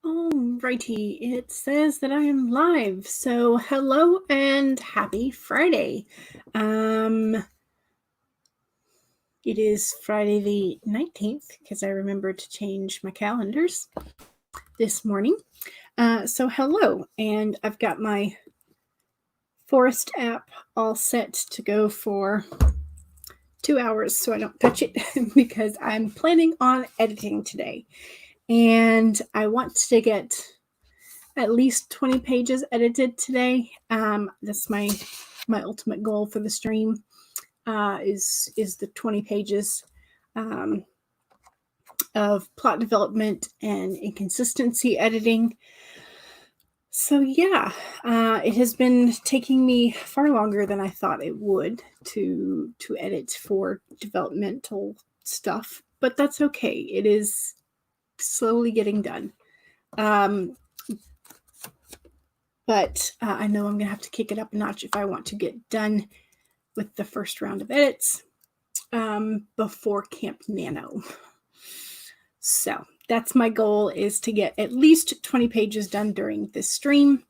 Alrighty, it says that I am live. So hello and happy Friday. It is Friday the 19th because I remembered to change my calendars this morning. So hello, and I've got my Forest app all set to go for 2 hours so I don't touch it because I'm planning on editing today. And I want to get at least 20 pages edited today. That's my ultimate goal for the stream, is the 20 pages of plot development and inconsistency editing. So yeah, it has been taking me far longer than I thought it would to edit for developmental stuff, but that's okay. It is slowly getting done. But I know I'm going to have to kick it up a notch if I want to get done with the first round of edits before Camp Nano. So that's my goal, is to get at least 20 pages done during this stream.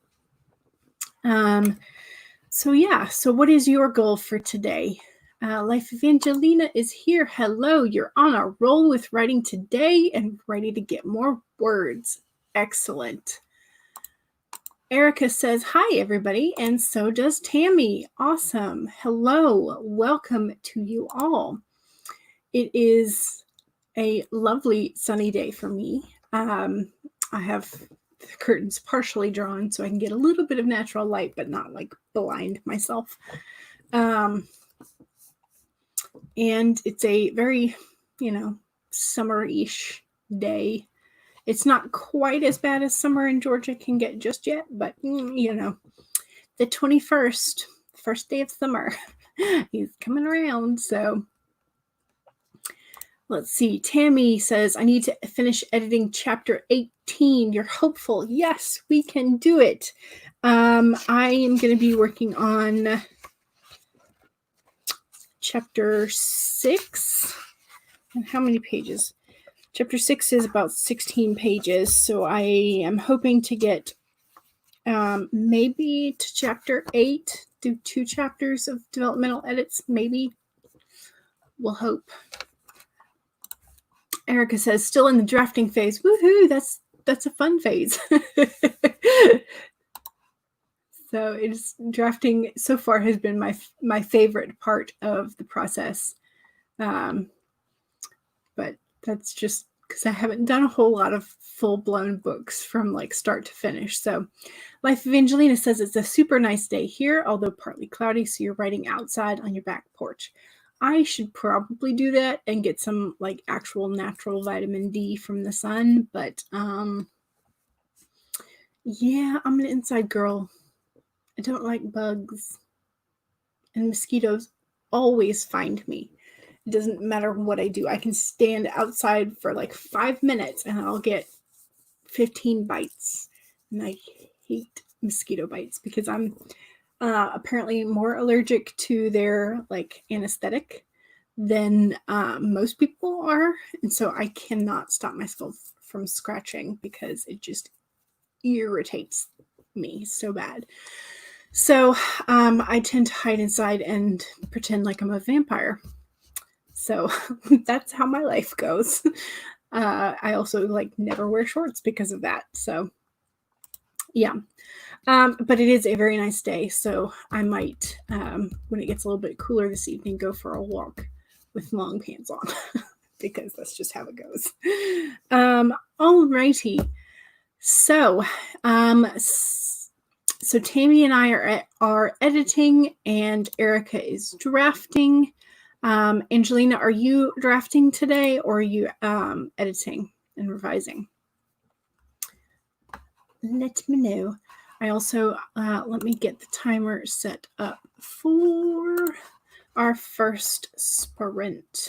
So yeah, so what is your goal for today? Life Evangelina is here. Hello, you're on a roll with writing today and ready to get more words. Excellent. Erica says, hi, everybody, and so does Tammy. Awesome. Hello. Welcome to you all. It is a lovely sunny day for me. I have the curtains partially drawn so I can get a little bit of natural light, but not like blind myself. And it's a very, summer-ish day. It's not quite as bad as summer in Georgia can get just yet, but, the 21st, first day of summer, he's coming around. So let's see. Tammy says, I need to finish editing chapter 18. You're hopeful. Yes, we can do it. I am going to be working on chapter 6. And how many pages? Chapter 6 is about 16 pages, so I am hoping to get maybe to chapter 8, do 2 chapters of developmental edits, maybe. We'll hope. Erica says, still in the drafting phase. Woohoo, that's a fun phase. So it's drafting so far has been my favorite part of the process. But that's just because I haven't done a whole lot of full-blown books from like start to finish. So Life Evangelina says it's a super nice day here, although partly cloudy, so you're writing outside on your back porch. I should probably do that and get some like actual natural vitamin D from the sun, but yeah, I'm an inside girl. I don't like bugs, and mosquitoes always find me. It doesn't matter what I do. I can stand outside for like 5 minutes and I'll get 15 bites. And I hate mosquito bites because I'm apparently more allergic to their like anesthetic than most people are. And so I cannot stop myself from scratching because it just irritates me so bad. So I tend to hide inside and pretend like I'm a vampire. So that's how my life goes. I also like never wear shorts because of that. So yeah, but it is a very nice day. So I might, when it gets a little bit cooler this evening, go for a walk with long pants on because that's just how it goes. Alrighty. So, so Tammy and I are editing and Erica is drafting. Angelina, are you drafting today or are you editing and revising? Let me know. I also, let me get the timer set up for our first sprint.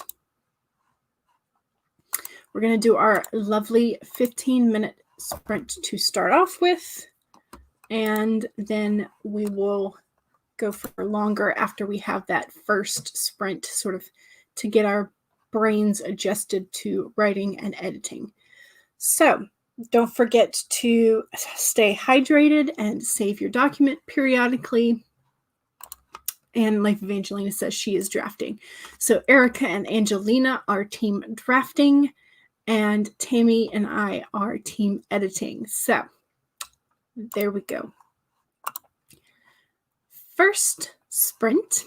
We're going to do our lovely 15-minute sprint to start off with, and then we will go for longer after we have that first sprint, sort of to get our brains adjusted to writing and editing. So Don't forget to stay hydrated and save your document periodically. And Life of Angelina says she is drafting. So Erica and Angelina are team drafting, and Tammy and I are team editing. So there we go. First sprint,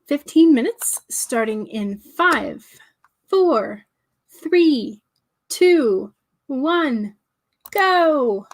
15 minutes, starting in 5, 4, 3, 2, 1, go!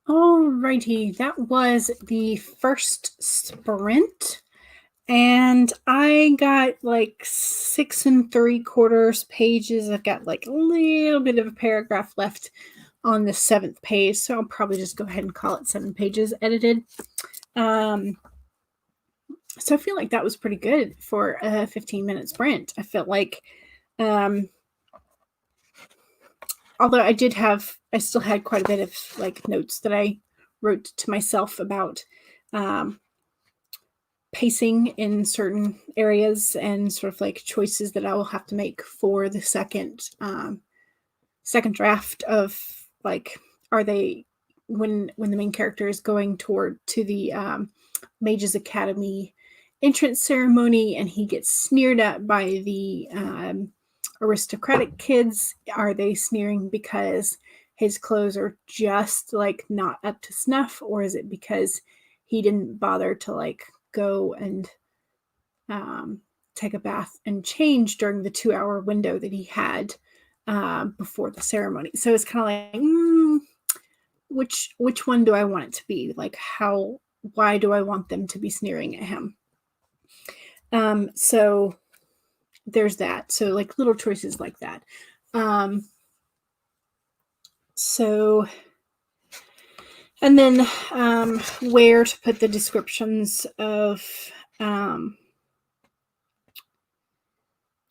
Alrighty, that was the first sprint. And I got like 6 3/4 pages. I've got like a little bit of a paragraph left on the 7th page. So I'll probably just go ahead and call it 7 pages edited. So I feel like that was pretty good for a 15-minute sprint. I felt like, although I still had quite a bit of like notes that I wrote to myself about pacing in certain areas and sort of like choices that I will have to make for the second draft of like, are they when the main character is going to the Mages Academy entrance ceremony and he gets sneered at by the aristocratic kids, are they sneering because his clothes are just like not up to snuff, or is it because he didn't bother to like go and take a bath and change during the 2-hour window that he had before the ceremony? So it's kind of like, which one do I want it to be? Like, why do I want them to be sneering at him? So there's that. So like little choices like that. So, and then where to put the descriptions of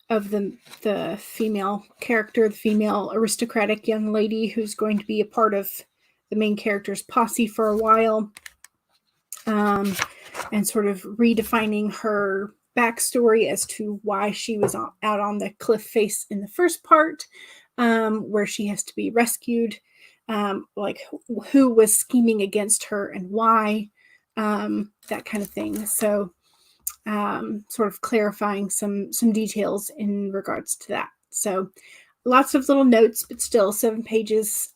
the female character, the female aristocratic young lady who's going to be a part of the main character's posse for a while, and sort of redefining her backstory as to why she was out on the cliff face in the first part, where she has to be rescued, like who was scheming against her and why, that kind of thing. So sort of clarifying some details in regards to that. So lots of little notes, but still 7 pages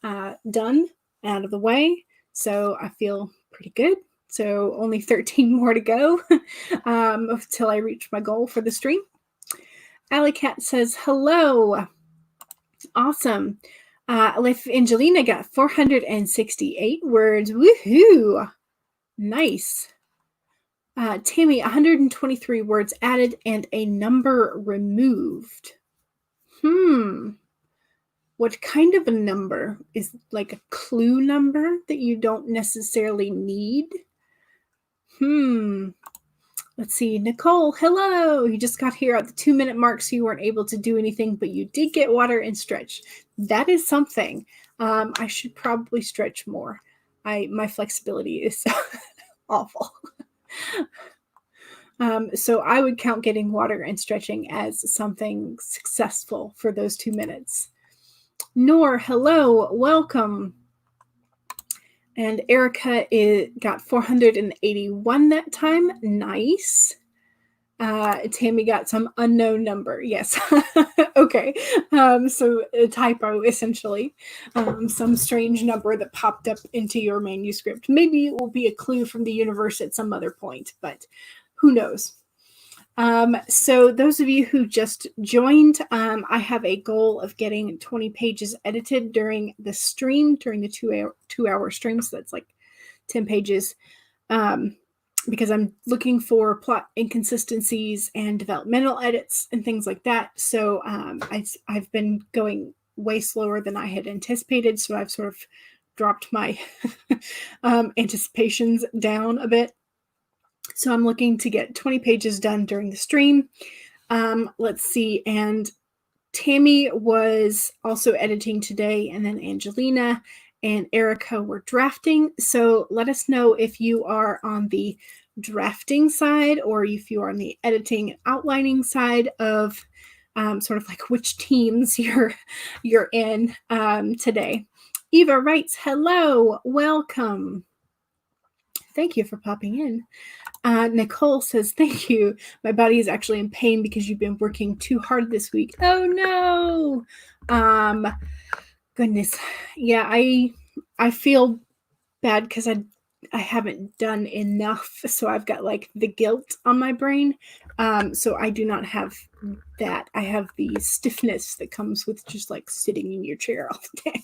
done, out of the way. So I feel pretty good. So only 13 more to go until I reach my goal for the stream. Alley Cat says, hello. Awesome. Angelina got 468 words. Woohoo. Nice. Tammy, 123 words added and a number removed. What kind of a number? Is like a clue number that you don't necessarily need? Let's see. Nicole, hello. You just got here at the 2-minute mark, so you weren't able to do anything, but you did get water and stretch. That is something. I should probably stretch more. My flexibility is awful. So I would count getting water and stretching as something successful for those 2 minutes. Nor, hello, welcome. And Erica got 481 that time. Nice. Tammy got some unknown number. Yes. Okay. So a typo, essentially. Some strange number that popped up into your manuscript. Maybe it will be a clue from the universe at some other point, but who knows? So those of you who just joined, I have a goal of getting 20 pages edited during the stream, during the 2-hour stream. So that's like 10 pages, because I'm looking for plot inconsistencies and developmental edits and things like that. So I've been going way slower than I had anticipated. So I've sort of dropped my anticipations down a bit. So I'm looking to get 20 pages done during the stream. Let's see. And Tammy was also editing today, and then Angelina and Erica were drafting. So let us know if you are on the drafting side or if you are on the editing and outlining side of sort of like which teams you're in today. Eva writes, hello, welcome. Thank you for popping in. Nicole says, thank you. My body is actually in pain because you've been working too hard this week. Oh no. Goodness. Yeah, I feel bad because I haven't done enough. So I've got like the guilt on my brain. So I do not have that. I have the stiffness that comes with just like sitting in your chair all the day.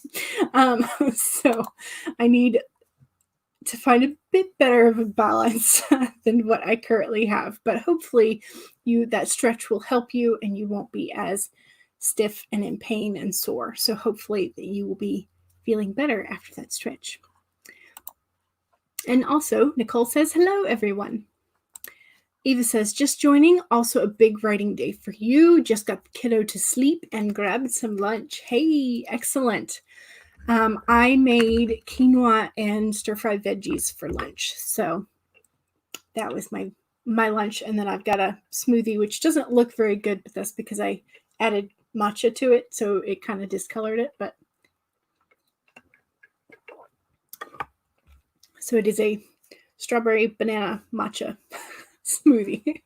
So I need to find a bit better of a balance than what I currently have. But hopefully that stretch will help you and you won't be as stiff and in pain and sore. So hopefully that you will be feeling better after that stretch. And also, Nicole says, hello, everyone. Eva says, just joining. Also a big writing day for you. Just got the kiddo to sleep and grabbed some lunch. Hey, excellent. I made quinoa and stir-fried veggies for lunch. So that was my lunch. And then I've got a smoothie, which doesn't look very good, but that's because I added matcha to it. So it kind of discolored it. But so it is a strawberry banana matcha smoothie.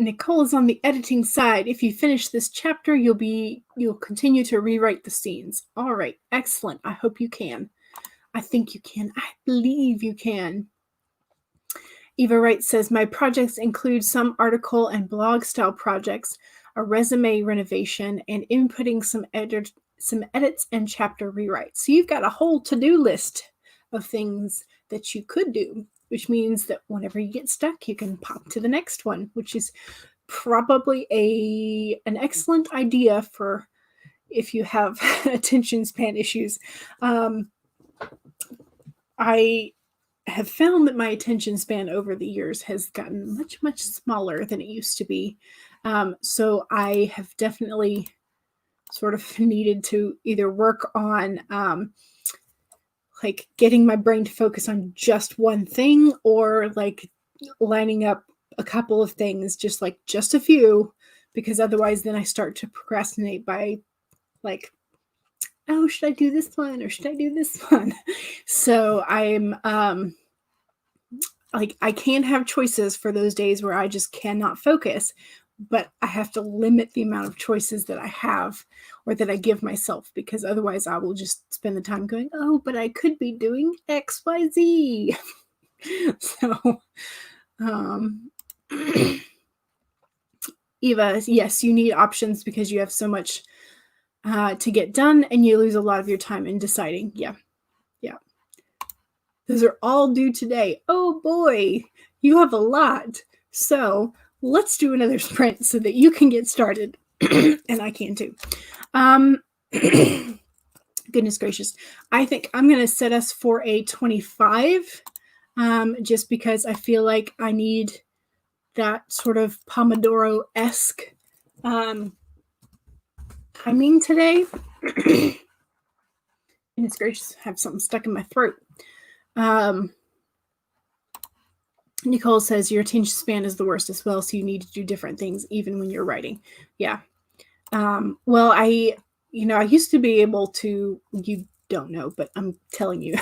Nicole is on the editing side. If you finish this chapter, you'll continue to rewrite the scenes. All right, excellent. I hope you can. I think you can. I believe you can. Eva Wright says, my projects include some article and blog style projects, a resume renovation, and inputting some edits and chapter rewrites. So you've got a whole to-do list of things that you could do, which means that whenever you get stuck, you can pop to the next one, which is probably an excellent idea for if you have attention span issues. I have found that my attention span over the years has gotten much, much smaller than it used to be. So I have definitely sort of needed to either work on like getting my brain to focus on just one thing, or like lining up a couple of things, just a few, because otherwise then I start to procrastinate by like, oh, should I do this one or should I do this one? So I'm like, I can't have choices for those days where I just cannot focus, but I have to limit the amount of choices that I have or that I give myself, because otherwise I will just spend the time going, oh, but I could be doing X, Y, Z. So, Eva, yes, you need options because you have so much to get done and you lose a lot of your time in deciding. Yeah. Those are all due today. Oh boy, you have a lot. So let's do another sprint so that you can get started. And I can too. Goodness gracious. I think I'm going to set us for a 25 just because I feel like I need that sort of Pomodoro-esque timing today. Goodness gracious, I have something stuck in my throat. Nicole says your attention span is the worst as well, so you need to do different things even when you're writing. Yeah. Well, I used to be able to, you don't know, but I'm telling you,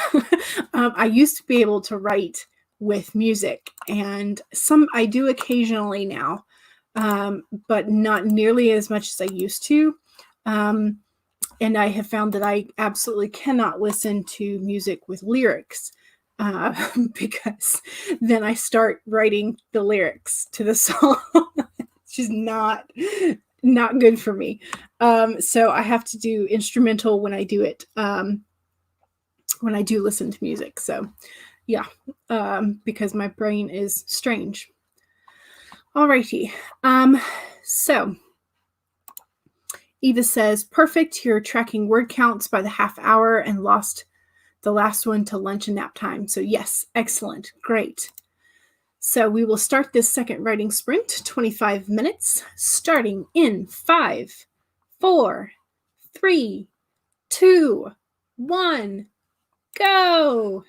I used to be able to write with music, and I do occasionally now, but not nearly as much as I used to. And I have found that I absolutely cannot listen to music with lyrics because then I start writing the lyrics to the song. It's just not good for me. So I have to do instrumental when I do it, when I do listen to music. So yeah, because my brain is strange. Alrighty. So Eva says, perfect. You're tracking word counts by the half hour and lost the last one to lunch and nap time. So yes, excellent. Great. So we will start this second writing sprint, 25 minutes, starting in 5, 4, 3, 2, 1, go.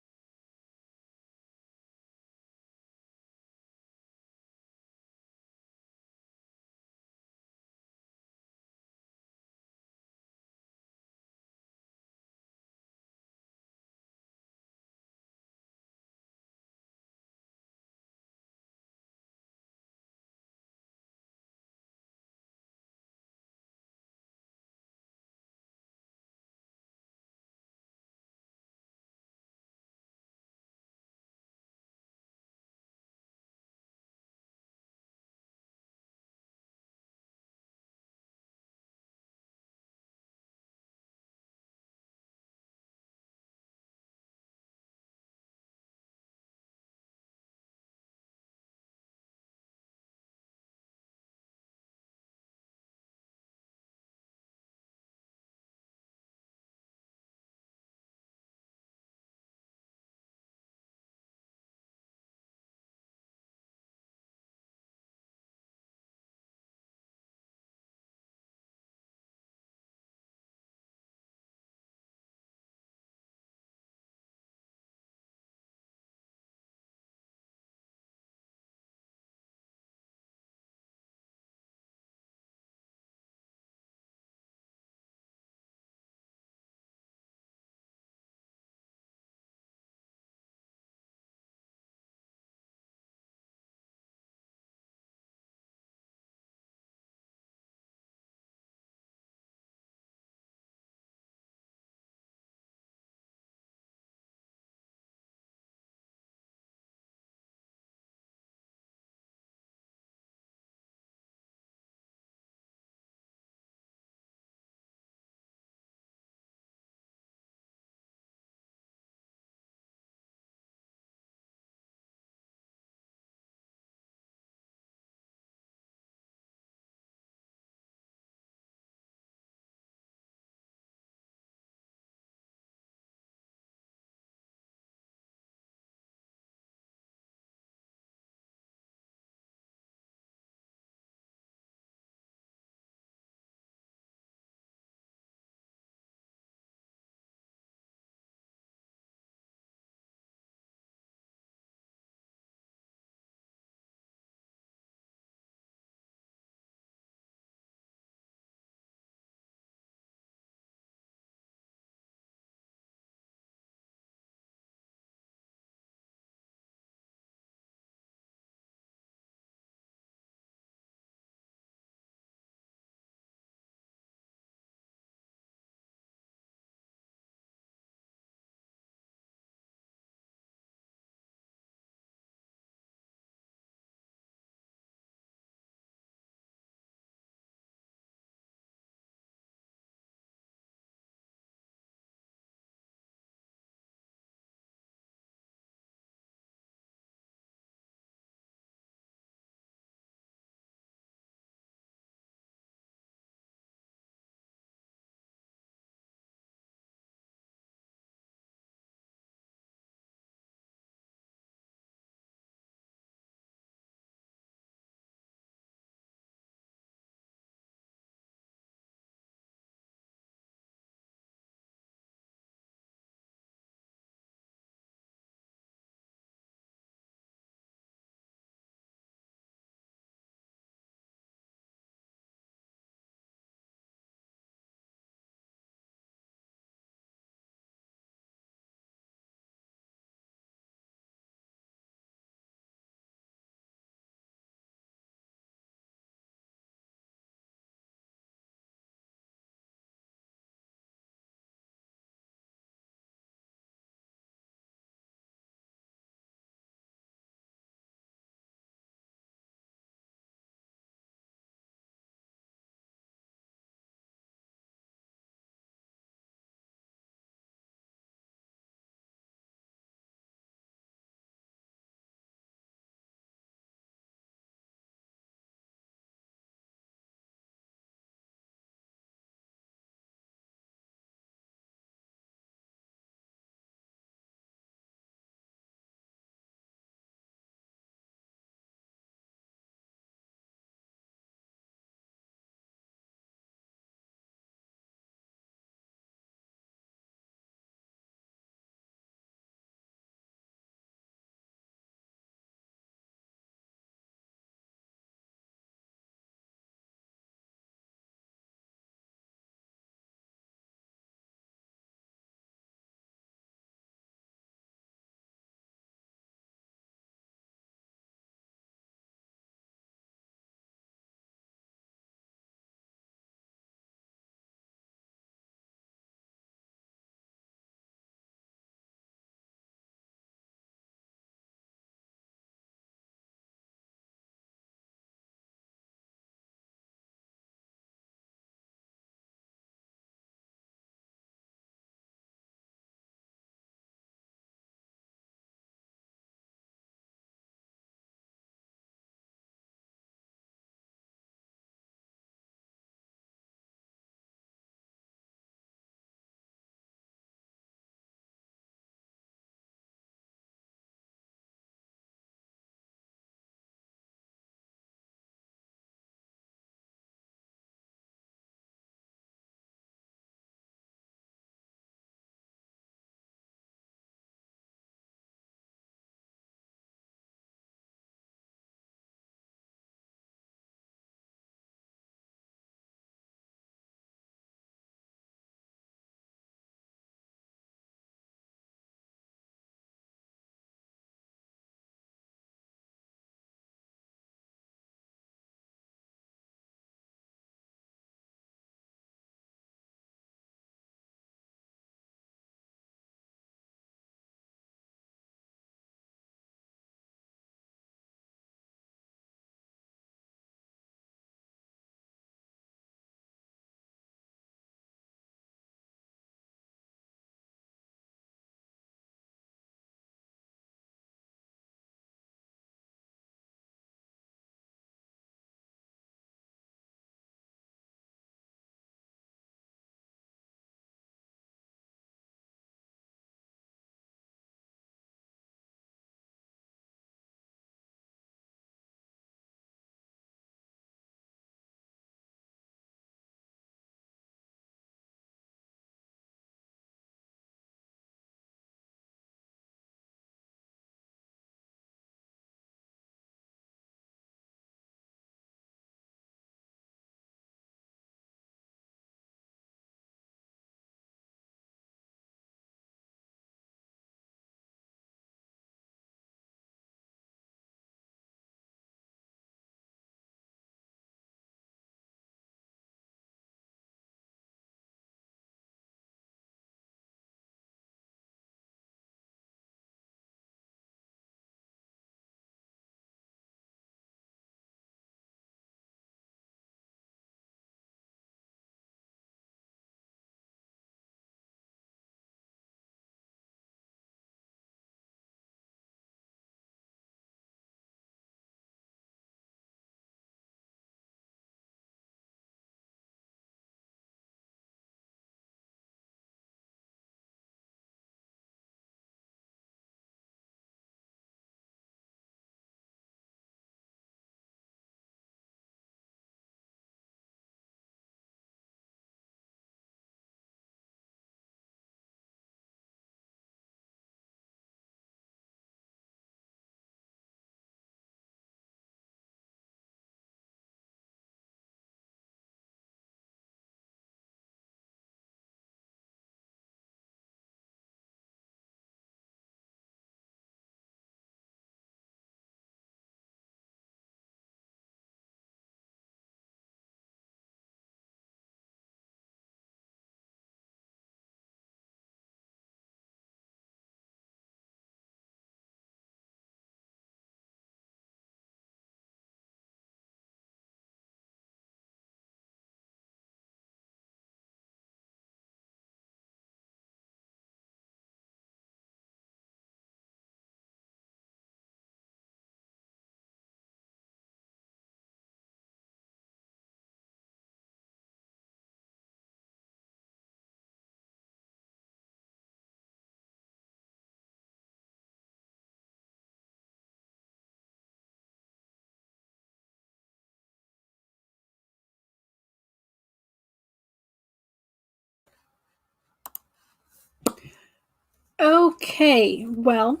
Okay, well,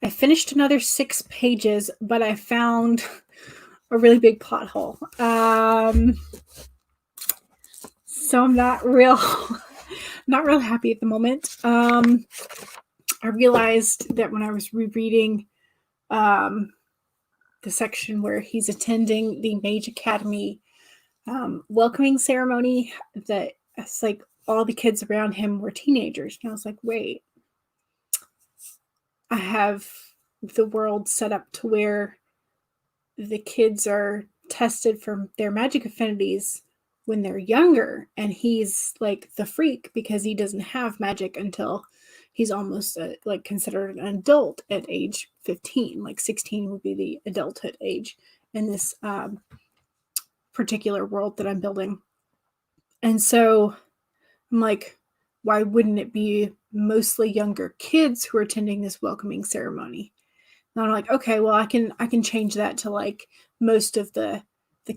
I finished another 6 pages, but I found a really big plot hole. So I'm not real happy at the moment. I realized that when I was rereading the section where he's attending the Mage Academy welcoming ceremony, that it's like all the kids around him were teenagers. And I was like, wait, I have the world set up to where the kids are tested for their magic affinities when they're younger, and he's like the freak because he doesn't have magic until he's almost like considered an adult at age 15. Like 16 would be the adulthood age in this particular world that I'm building. And so I'm like, why wouldn't it be mostly younger kids who are attending this welcoming ceremony? And I'm like, okay, well, I can change that to like most of the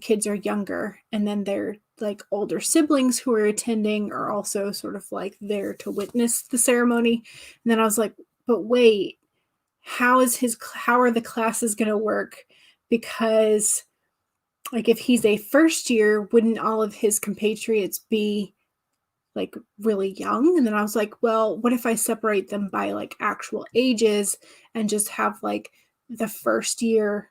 kids are younger, and then their like older siblings who are attending are also sort of like there to witness the ceremony. And then I was like, but wait, how are the classes going to work? Because like if he's a first year, wouldn't all of his compatriots be like really young? And then I was like, well, what if I separate them by like actual ages and just have like the first year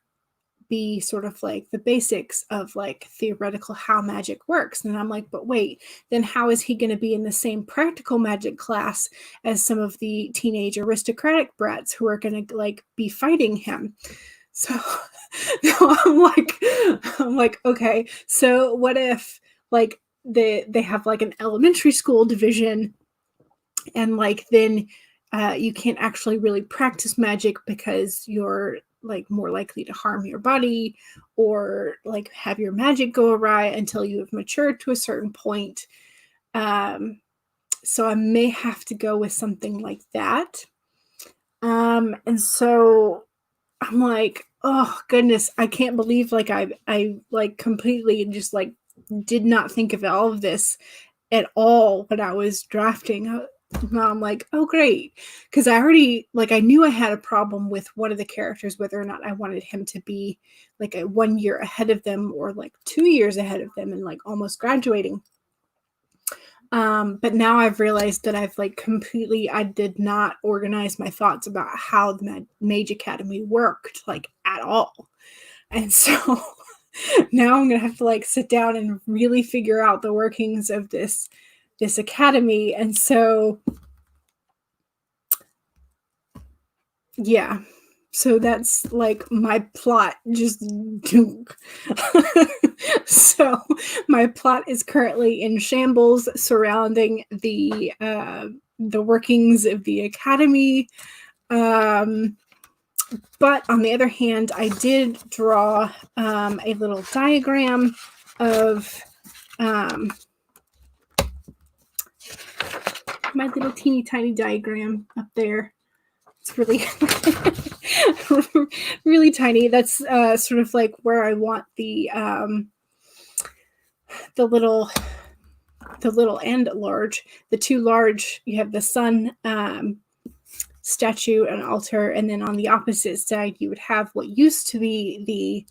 be sort of like the basics of like theoretical how magic works? And I'm like, but wait, then how is he going to be in the same practical magic class as some of the teenage aristocratic brats who are going to like be fighting him? So I'm like, okay, so what if like they have like an elementary school division, and like then you can't actually really practice magic because you're like more likely to harm your body or like have your magic go awry until you have matured to a certain point. So I may have to go with something like that. And so I'm like, oh goodness, I can't believe like I like completely just like did not think of all of this at all when I was drafting. Now I'm like, oh great, because I already like I knew I had a problem with one of the characters, whether or not I wanted him to be like a 1 year ahead of them or like 2 years ahead of them and like almost graduating. But now I've realized that I did not organize my thoughts about how the Mage Academy worked like at all. And so now I'm going to have to like sit down and really figure out the workings of this academy. And so, yeah. So that's like my plot just so my plot is currently in shambles surrounding the workings of the academy. But on the other hand, I did draw a little diagram of my little teeny tiny diagram up there. It's really really tiny. That's sort of like where I want the little and large. The two large, you have the sun statue and altar, and then on the opposite side you would have what used to be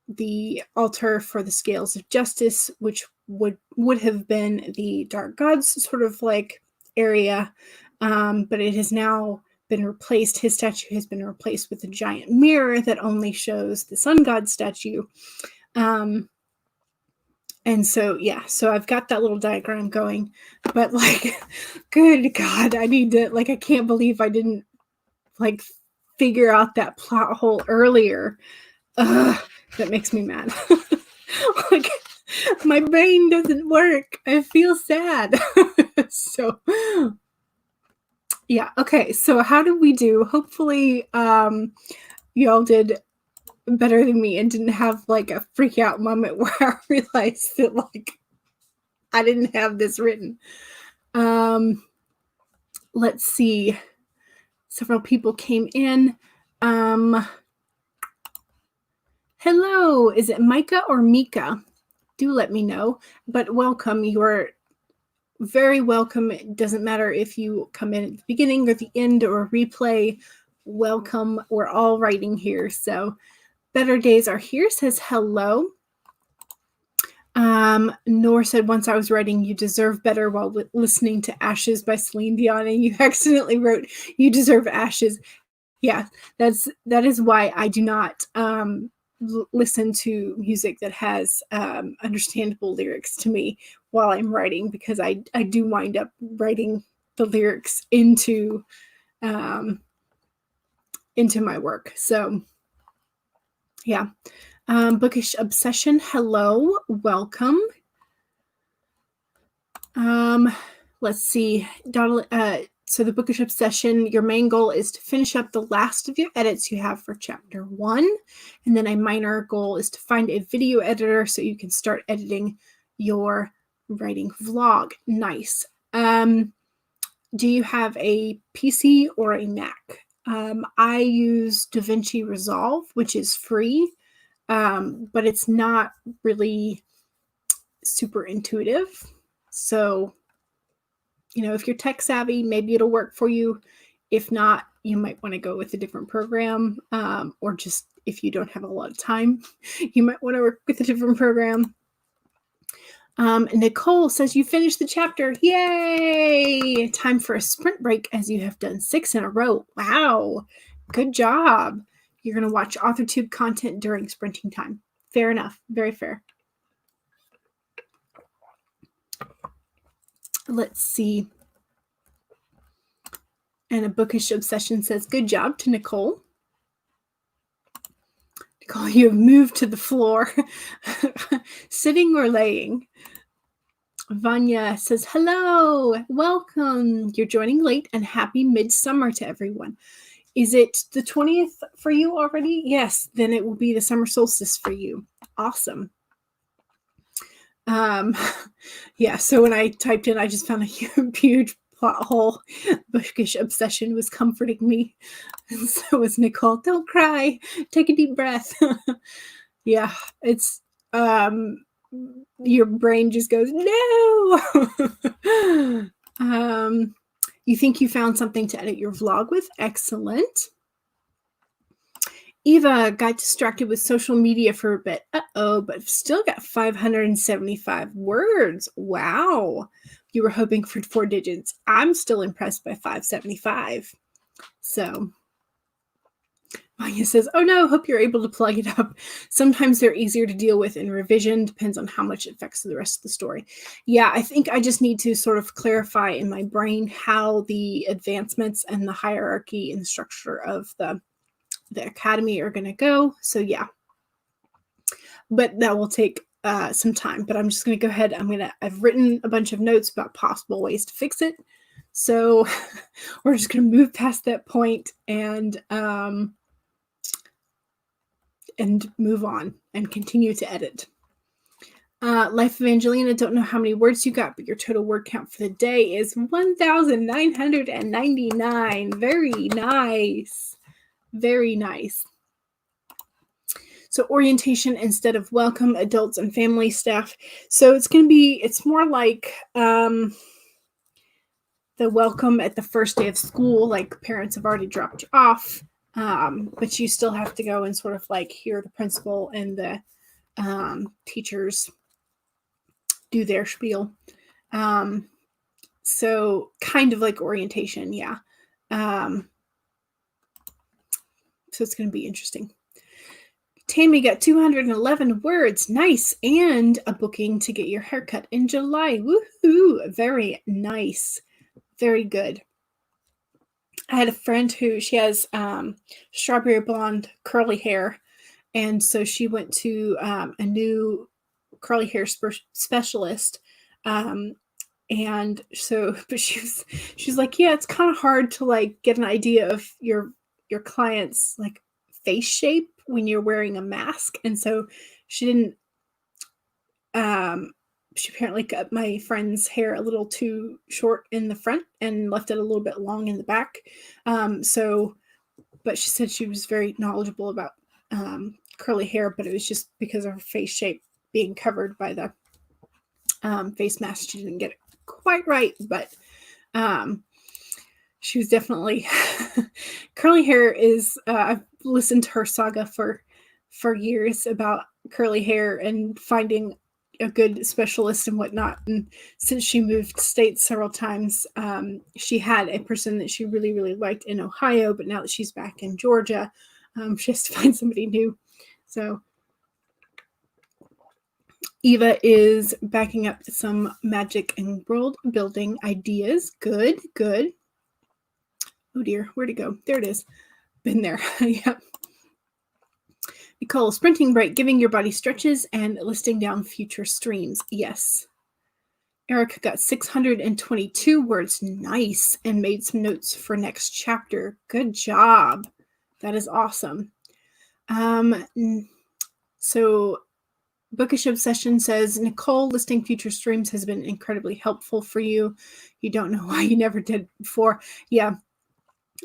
the altar for the scales of justice, which would have been the dark gods sort of like area, but it has now been replaced. His statue has been replaced with a giant mirror that only shows the sun god statue. And so, yeah, so I've got that little diagram going, but like, good God, I need to, like, I can't believe I didn't like figure out that plot hole earlier. That makes me mad. Like, my brain doesn't work. I feel sad. So, yeah, okay, so how did we do? Hopefully, y'all did better than me and didn't have like a freak out moment where I realized that like I didn't have this written. Let's see. Several people came in. Hello, is it Micah or Mika? Do let me know. But welcome. You are very welcome. It doesn't matter if you come in at the beginning or the end or a replay. Welcome. We're all writing here. So Better Days Are Here says hello. Nor said, once I was writing You Deserve Better while listening to Ashes by Celine Dion, and you accidentally wrote You Deserve Ashes. Yeah, that is why I do not listen to music that has understandable lyrics to me while I'm writing, because I do wind up writing the lyrics into my work. So yeah. Bookish Obsession, hello, welcome. Let's see. So the Bookish Obsession, your main goal is to finish up the last of your edits you have for chapter 1. And then a minor goal is to find a video editor so you can start editing your writing vlog. Nice. Do you have a PC or a Mac? I use Davinci Resolve, which is free, but it's not really super intuitive. So, if you're tech savvy, maybe it'll work for you. If not, you might want to go with a different program, or just if you don't have a lot of time, you might want to work with a different program. Nicole says you finished the chapter. Yay! Time for a sprint break as you have done 6 in a row. Wow. Good job. You're going to watch AuthorTube content during sprinting time. Fair enough. Very fair. Let's see. And a Bookish Obsession says, good job to Nicole. Nicole, you have moved to the floor. Sitting or laying? Vanya says, hello, welcome. You're joining late and happy midsummer to everyone. Is it the 20th for you already? Yes, then it will be the summer solstice for you. Awesome. Yeah, so when I typed in, I just found a huge plot hole. Bookish Obsession was comforting me. And so was Nicole. Don't cry. Take a deep breath. Yeah, it's your brain just goes, no. You think you found something to edit your vlog with? Excellent. Eva got distracted with social media for a bit. But still got 575 words. Wow. You were hoping for 4 digits. I'm still impressed by 575. So Maya says, oh no, hope you're able to plug it up. Sometimes they're easier to deal with in revision. Depends on how much it affects the rest of the story. Yeah, I think I just need to sort of clarify in my brain how the advancements and the hierarchy and the structure of the academy are going to go. So yeah, but that will take some time. But I'm just going to go ahead. I've written a bunch of notes about possible ways to fix it. So we're just going to move past that point and move on and continue to edit. Life of Angelina, don't know how many words you got, but your total word count for the day is 1,999. Very nice. Very nice. So orientation instead of welcome, adults and family staff. So it's more like the welcome at the first day of school, like parents have already dropped you off. But you still have to go and sort of like hear the principal and the teachers do their spiel. So kind of like orientation, yeah. So it's going to be interesting. Tammy got 211 words. Nice. And a booking to get your haircut in July. Woohoo. Very nice. Very good. I had a friend who she has strawberry blonde curly hair. And so she went to a new curly hair specialist. And so, but she's like, yeah, it's kind of hard to like get an idea of your client's like face shape when you're wearing a mask. And so she didn't, she apparently cut my friend's hair a little too short in the front and left it a little bit long in the back. But she said she was very knowledgeable about curly hair, but it was just because of her face shape being covered by the face mask. She didn't get it quite right, but she was definitely curly hair is I've listened to her saga for years about curly hair and finding a good specialist and whatnot. And since she moved states several times, she had a person that she really, really liked in Ohio, but now that she's back in Georgia, she has to find somebody new. So Eva is backing up some magic and world building ideas. Good, good. Oh dear, where'd it go? There it is. Been there. Yep. Nicole, sprinting break, giving your body stretches and listing down future streams. Yes. Erica got 622 words. Nice. And made some notes for next chapter. Good job. That is awesome. So Bookish Obsession says, Nicole, listing future streams has been incredibly helpful for you. You don't know why you never did before. Yeah.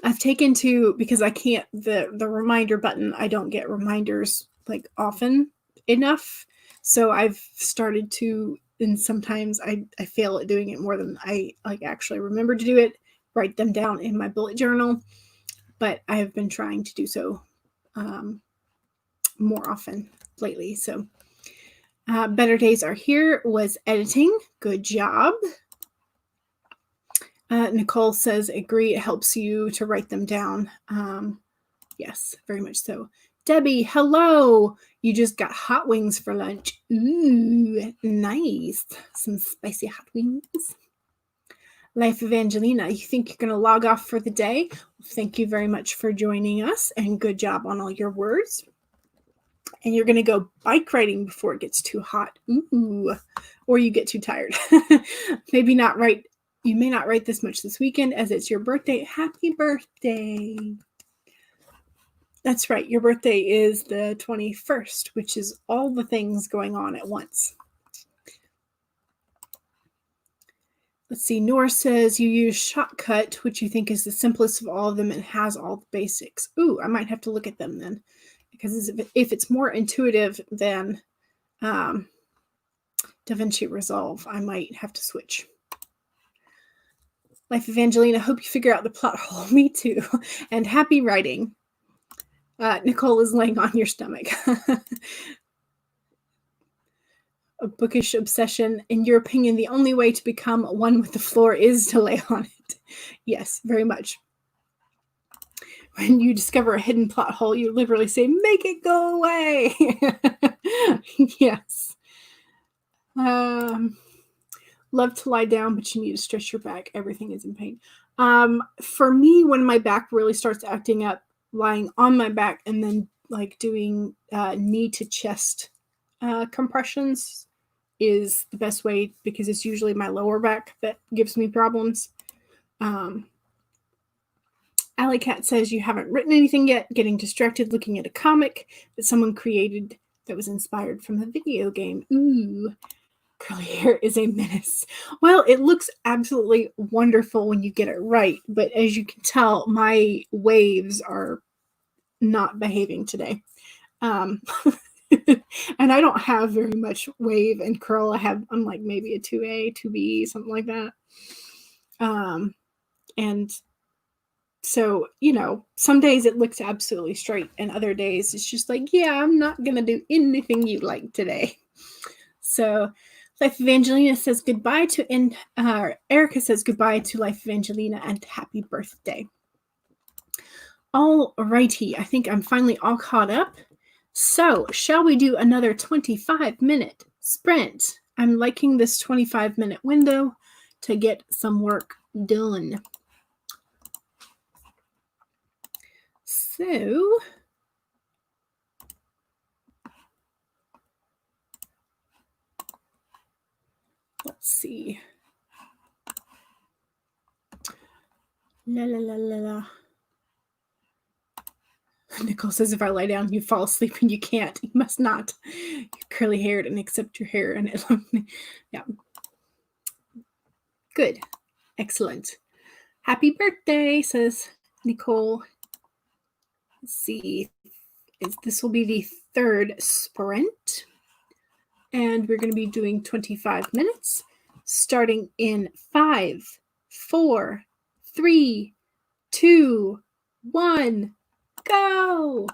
I've taken to, because I can't, the reminder button, I don't get reminders like often enough. So I've started to, and sometimes I fail at doing it more than I like actually remember to do it, write them down in my bullet journal. But I have been trying to do so more often lately. So Better Days Are Here was editing. Good job. Nicole says, agree, it helps you to write them down. Yes, very much so. Debbie, hello. You just got hot wings for lunch. Ooh, nice. Some spicy hot wings. Life Evangelina, you think you're going to log off for the day? Thank you very much for joining us, and good job on all your words. And you're going to go bike riding before it gets too hot. Ooh, or you get too tired. Maybe not right. You may not write this much this weekend as it's your birthday. Happy birthday. That's right. Your birthday is the 21st, which is all the things going on at once. Let's see. Nora says you use Shotcut, which you think is the simplest of all of them and has all the basics. Ooh, I might have to look at them then. Because if it's more intuitive than Davinci Resolve, I might have to switch. Life Evangelina, hope you figure out the plot hole. Me too. And happy writing. Nicole is laying on your stomach. A Bookish Obsession. In your opinion, the only way to become one with the floor is to lay on it. Yes, very much. When you discover a hidden plot hole, you literally say, make it go away. Yes. Love to lie down, but you need to stretch your back. Everything is in pain. For me, when my back really starts acting up, lying on my back and then like doing knee to chest compressions is the best way, because it's usually my lower back that gives me problems. Alley Cat says you haven't written anything yet, getting distracted looking at a comic that someone created that was inspired from a video game. Ooh. Curly hair is a menace. Well, it looks absolutely wonderful when you get it right, but as you can tell, my waves are not behaving today. And I don't have very much wave and curl. I'm like maybe a 2A, 2B, something like that. And so, some days it looks absolutely straight, and other days it's just like, yeah, I'm not going to do anything you like today. So Life Evangelina says goodbye to, Erica says goodbye to Life Evangelina and happy birthday. All righty, I think I'm finally all caught up. So, shall we do another 25-minute sprint? I'm liking this 25-minute window to get some work done. So, let's see. La la la la la. Nicole says if I lie down, you fall asleep, and you can't. You must not. You're curly haired and accept your hair. And yeah. Good. Excellent. Happy birthday, says Nicole. Let's see. This will be the third sprint. And we're going to be doing 25 minutes. starting in 5, 4, 3, 2, 1, go!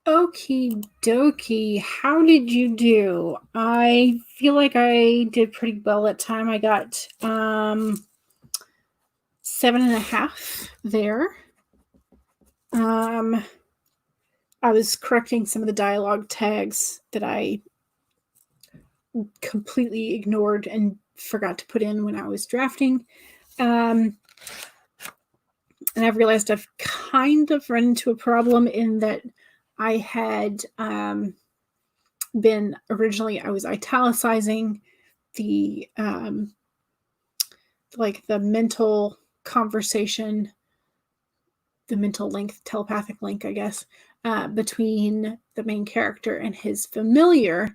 Okie dokie. How did you do? I feel like I did pretty well that time. I got 7.5 there. I was correcting some of the dialogue tags that I completely ignored and forgot to put in when I was drafting. And I've realized I've kind of run into a problem in that I had been originally, I was italicizing the like the mental conversation, the mental link, telepathic link, I guess, between the main character and his familiar.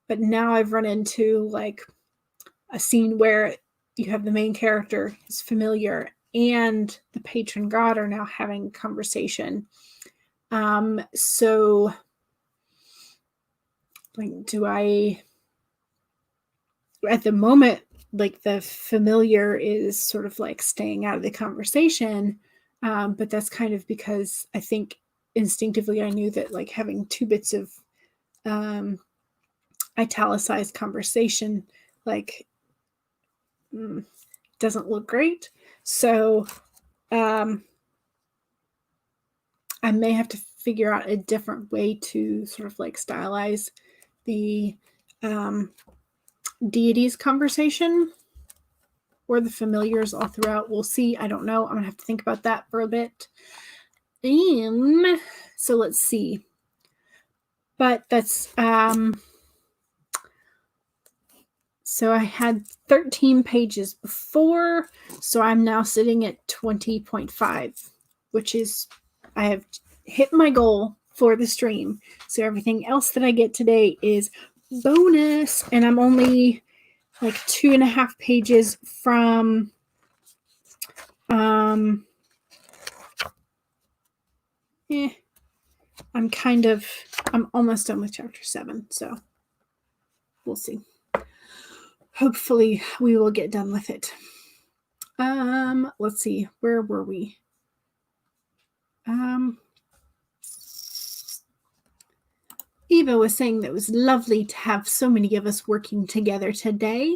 But now I've run into like a scene where you have the main character, his familiar, and the patron god are now having a conversation. So like, do I, at the moment, like the familiar is sort of like staying out of the conversation. But that's kind of because I think instinctively I knew that like having 2 bits of italicized conversation like doesn't look great. So I may have to figure out a different way to sort of like stylize the deities conversation or the familiars all throughout. We'll see. I don't know. I'm gonna have to think about that for a bit. So let's see. But that's so I had 13 pages before, so I'm now sitting at 20.5, which is, I have hit my goal for the stream. So everything else that I get today is bonus, and I'm only like 2.5 pages from I'm almost done with chapter 7, so we'll see. Hopefully we will get done with it. Let's see, where were we? Eva was saying that it was lovely to have so many of us working together today.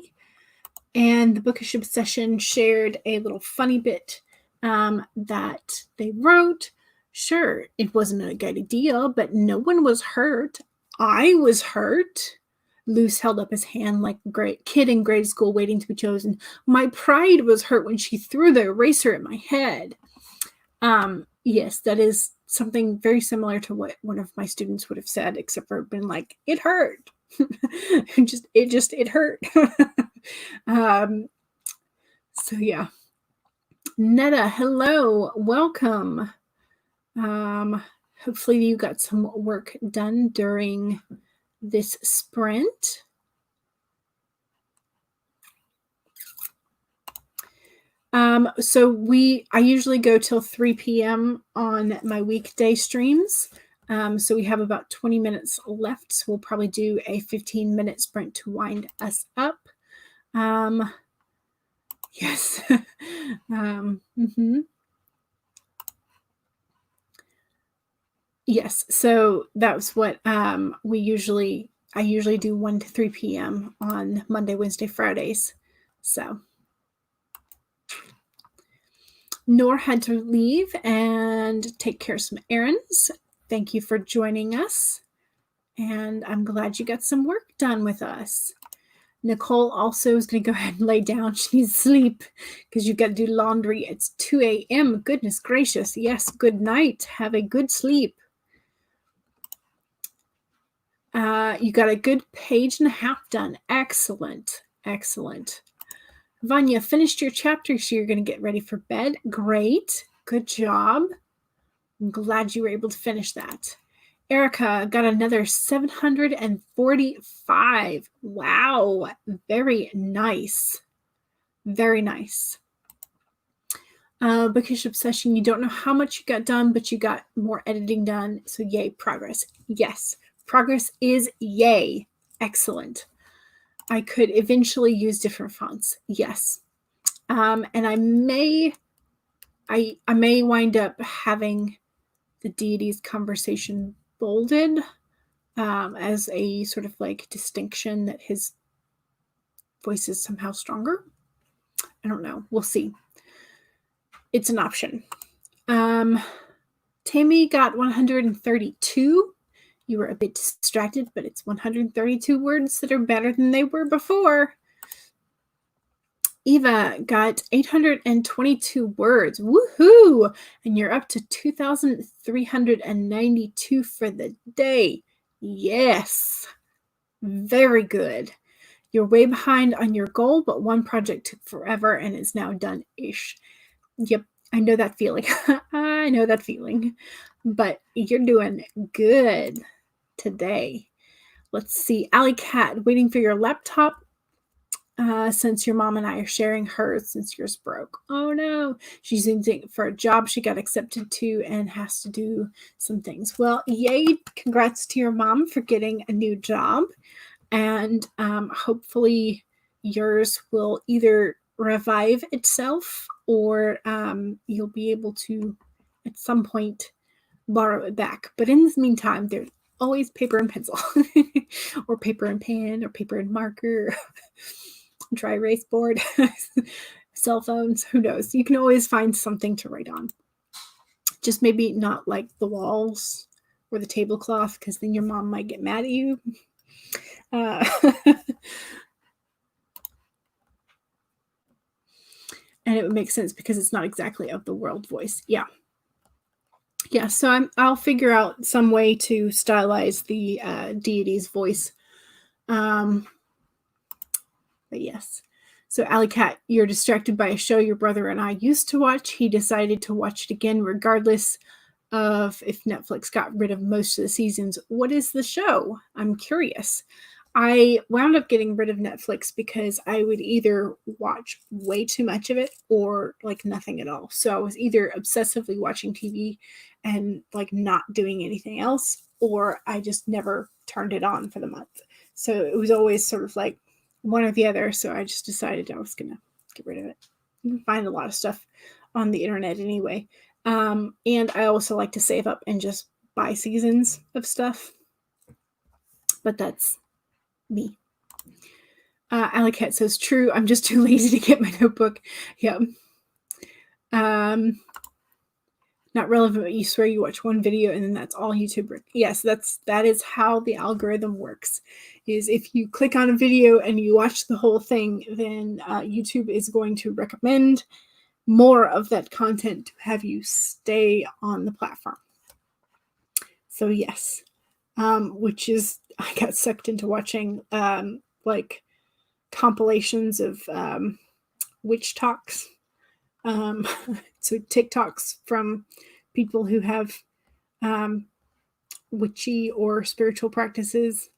And the Bookish Obsession shared a little funny bit that they wrote. Sure, it wasn't a good idea, but no one was hurt. I was hurt. Luce held up his hand like a great kid in grade school waiting to be chosen. My pride was hurt when she threw the eraser at my head. Yes, that is something very similar to what one of my students would have said, except for been like, it hurt. it hurt. So yeah. Netta, hello, welcome. Hopefully you got some work done during this sprint. So I usually go till 3 p.m. on my weekday streams. So we have about 20 minutes left. So we'll probably do a 15-minute sprint to wind us up. Yes. Yes. So that's what I usually do 1 to 3 p.m. on Monday, Wednesday, Fridays. So Nor had to leave and take care of some errands. Thank you for joining us. And I'm glad you got some work done with us. Nicole also is going to go ahead and lay down. She needs sleep because you've got to do laundry. It's 2 a.m. Goodness gracious. Yes, good night. Have a good sleep. You got a good 1.5 pages done. Excellent. Excellent. Vanya, finished your chapter, so you're going to get ready for bed. Great. Good job. I'm glad you were able to finish that. Erica got another 745. Wow. Very nice. Very nice. Bookish Obsession, you don't know how much you got done, but you got more editing done. So yay, progress. Yes. Progress is yay. Excellent. I could eventually use different fonts. Yes. And I may wind up having the deities conversation bolded as a sort of like distinction that his voice is somehow stronger. I don't know. We'll see. It's an option. Tammy got 132. You were a bit distracted, but it's 132 words that are better than they were before. Eva got 822 words. Woohoo! And you're up to 2,392 for the day. Yes. Very good. You're way behind on your goal, but one project took forever and is now done-ish. Yep, I know that feeling. I know that feeling. But you're doing good today. Let's see. Alley Cat, waiting for your laptop. Since your mom and I are sharing hers since yours broke. Oh no. She's using it for a job she got accepted to and has to do some things. Well, yay. Congrats to your mom for getting a new job. And hopefully yours will either revive itself or you'll be able to at some point borrow it back. But in the meantime, there's always paper and pencil or paper and pen or paper and marker. Dry erase board, cell phones, who knows? You can always find something to write on. Just maybe not like the walls or the tablecloth, because then your mom might get mad at you. And it would make sense because it's not exactly of the world voice. Yeah. Yeah, so I'll figure out some way to stylize the deity's voice. But yes. So Alley Cat, you're distracted by a show your brother and I used to watch. He decided to watch it again regardless of if Netflix got rid of most of the seasons. What is the show? I'm curious. I wound up getting rid of Netflix because I would either watch way too much of it or like nothing at all. So I was either obsessively watching TV and like not doing anything else, or I just never turned it on for the month. So it was always sort of like one or the other. So I just decided I was going to get rid of it. You can find a lot of stuff on the internet anyway. And I also like to save up and just buy seasons of stuff. But that's me. Alley Cat says, true, I'm just too lazy to get my notebook. Yeah. Not relevant, but you swear you watch one video and then that's all YouTube. Yes, that is how the algorithm works. Is if you click on a video and you watch the whole thing, then YouTube is going to recommend more of that content to have you stay on the platform. So yes, which is, I got sucked into watching like compilations of witch talks. So TikToks from people who have witchy or spiritual practices.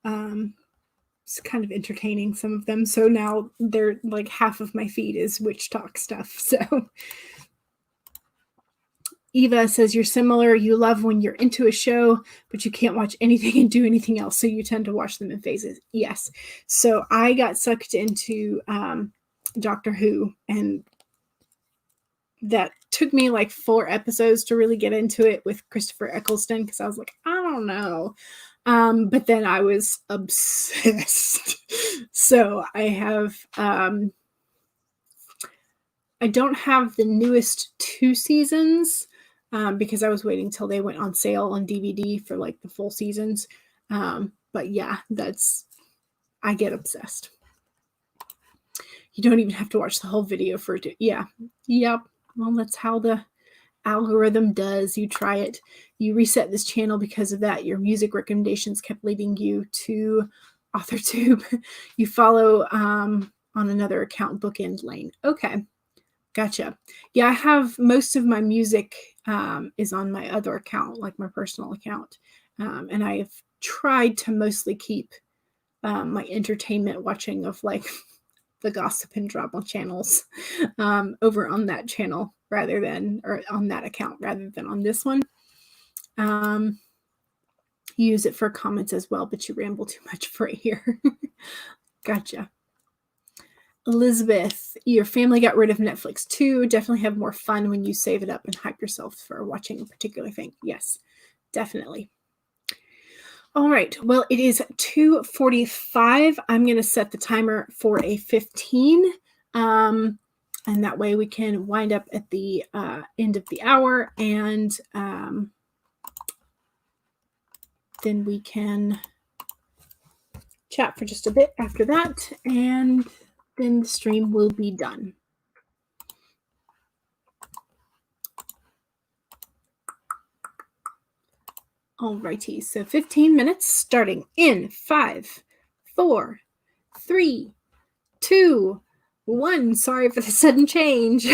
It's kind of entertaining, some of them. So now they're like half of my feed is witch talk stuff. So Eva says, you're similar. You love when you're into a show, but you can't watch anything and do anything else. So you tend to watch them in phases. Yes. So I got sucked into Doctor Who, and that took me like 4 episodes to really get into it with Christopher Eccleston, because I was like, I don't know. But then I was obsessed. So I have, I don't have the newest 2 seasons because I was waiting till they went on sale on DVD for like the full seasons. But yeah, I get obsessed. You don't even have to watch the whole video for it to, yeah. Yep. Well, that's how the algorithm does. You try it. You reset this channel because of that. Your music recommendations kept leading you to AuthorTube. You follow on another account, Bookend Lane. Okay. Gotcha. Yeah, I have most of my music is on my other account, like my personal account. And I've tried to mostly keep my entertainment watching of like the gossip and drama channels over on that channel or on that account rather than on this one. You use it for comments as well, but you ramble too much for it here. Gotcha. Elizabeth, your family got rid of Netflix too. Definitely have more fun when you save it up and hype yourself for watching a particular thing. Yes, definitely. All right. Well, it is 2:45. I'm going to set the timer for a 15. And that way we can wind up at the end of the hour, and then we can chat for just a bit after that, and then the stream will be done. Alrighty, so 15 minutes starting in 5, 4, 3, 2, 1. Sorry for the sudden change.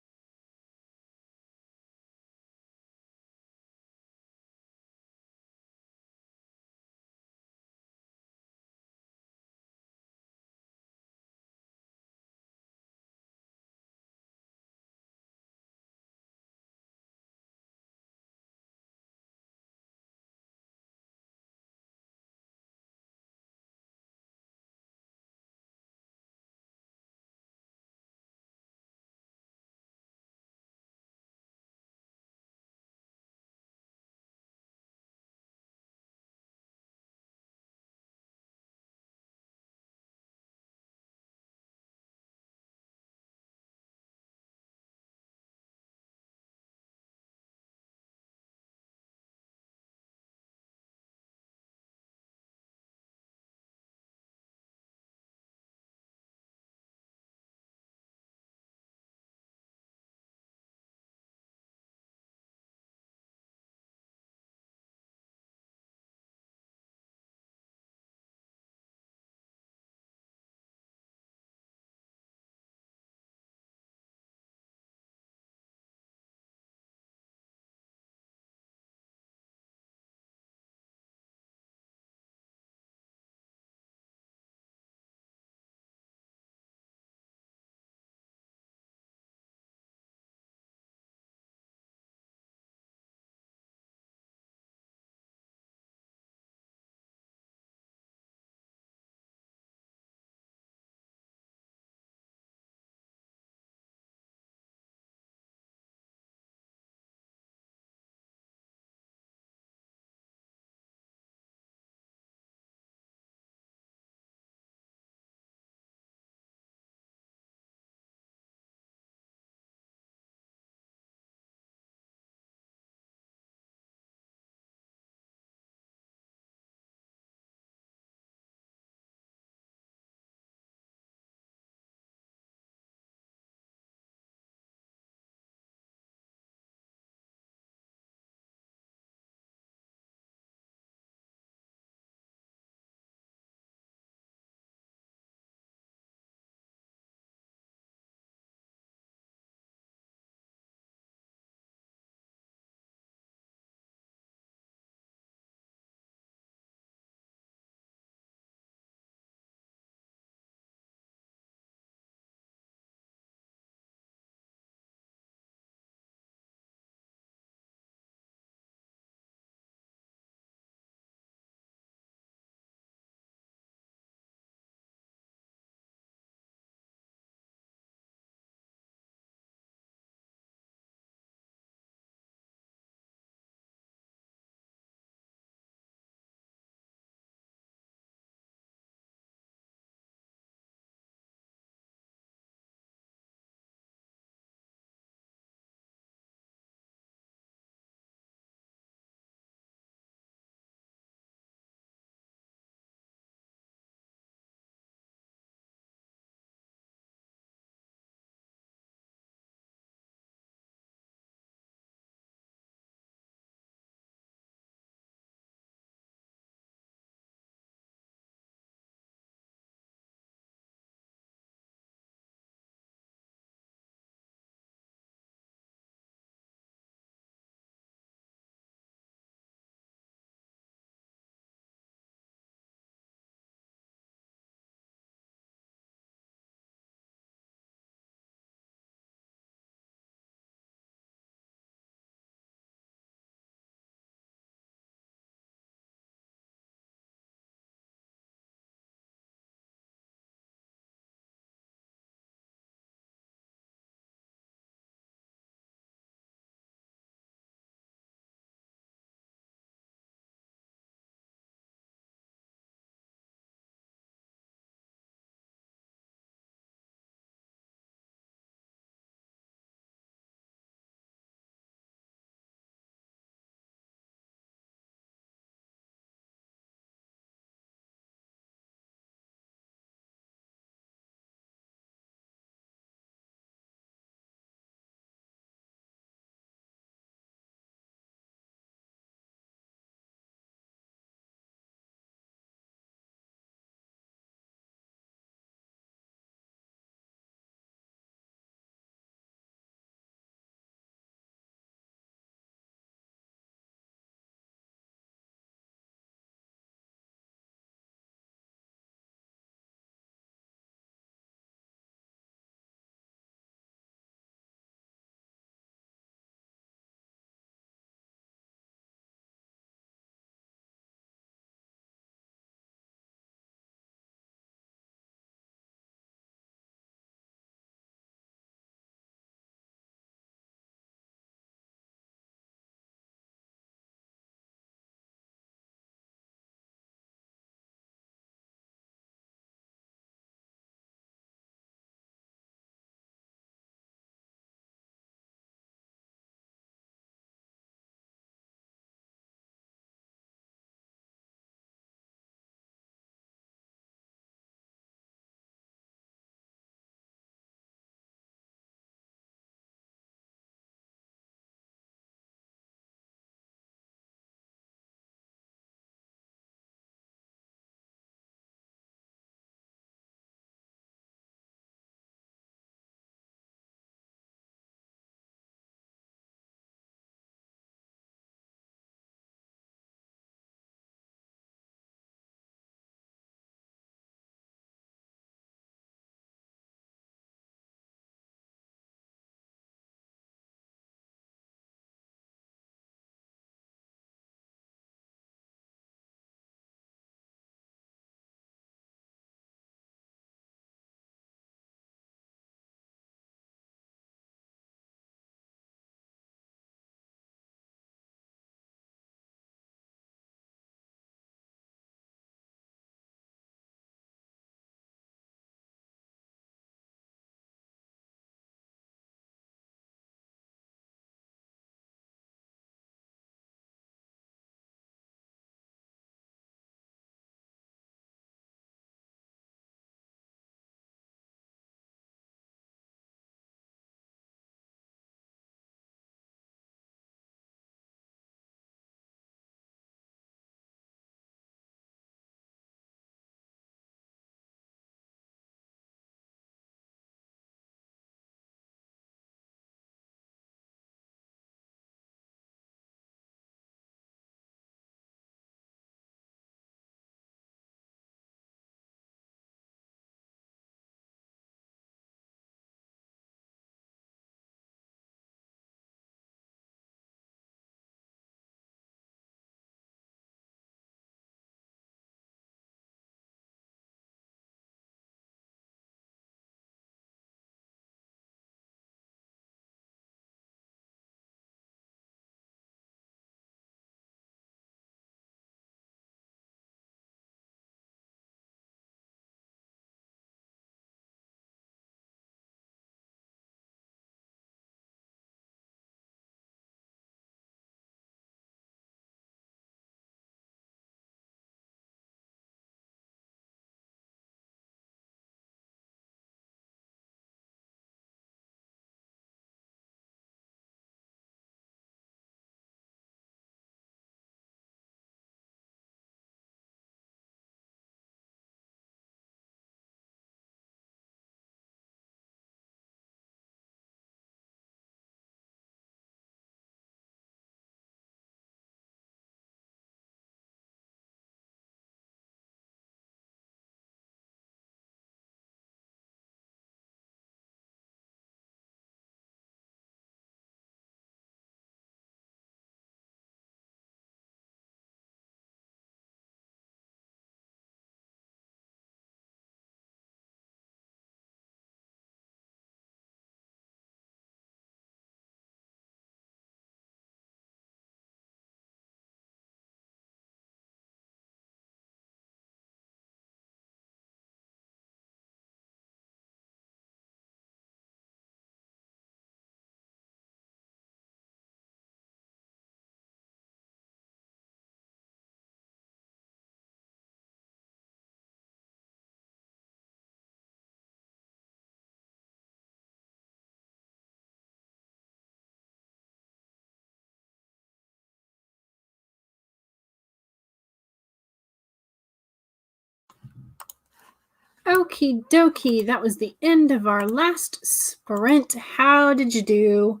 Okie dokie. That was the end of our last sprint. How did you do?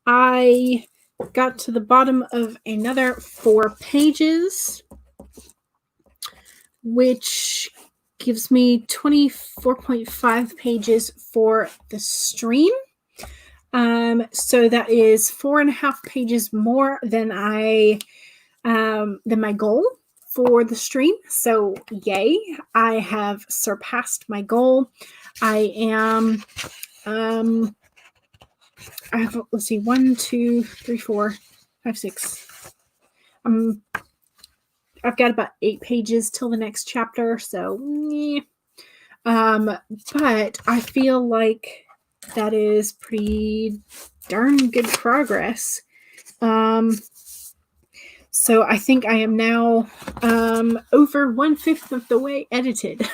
I got to the bottom of another 4 pages, which gives me 24.5 pages for the stream. So that is 4.5 pages more than my goal for the stream. So yay, I have surpassed my goal. I am I have, let's see, 1, 2, 3, 4, 5, 6. I've got about 8 pages till the next chapter, so but I feel like that is pretty darn good progress. So I think I am now over 1/5 of the way edited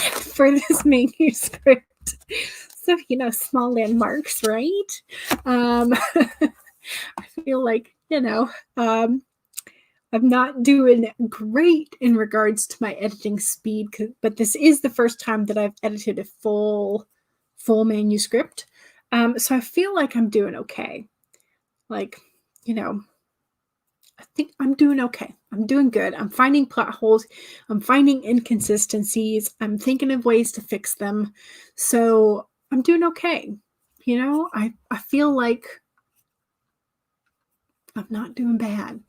for this manuscript. So, small landmarks, right? I feel like, I'm not doing great in regards to my editing speed, but this is the first time that I've edited a full manuscript. So I feel like I'm doing okay. Like, I think I'm doing okay. I'm doing good. I'm finding plot holes. I'm finding inconsistencies. I'm thinking of ways to fix them. So I'm doing okay. I feel like I'm not doing bad.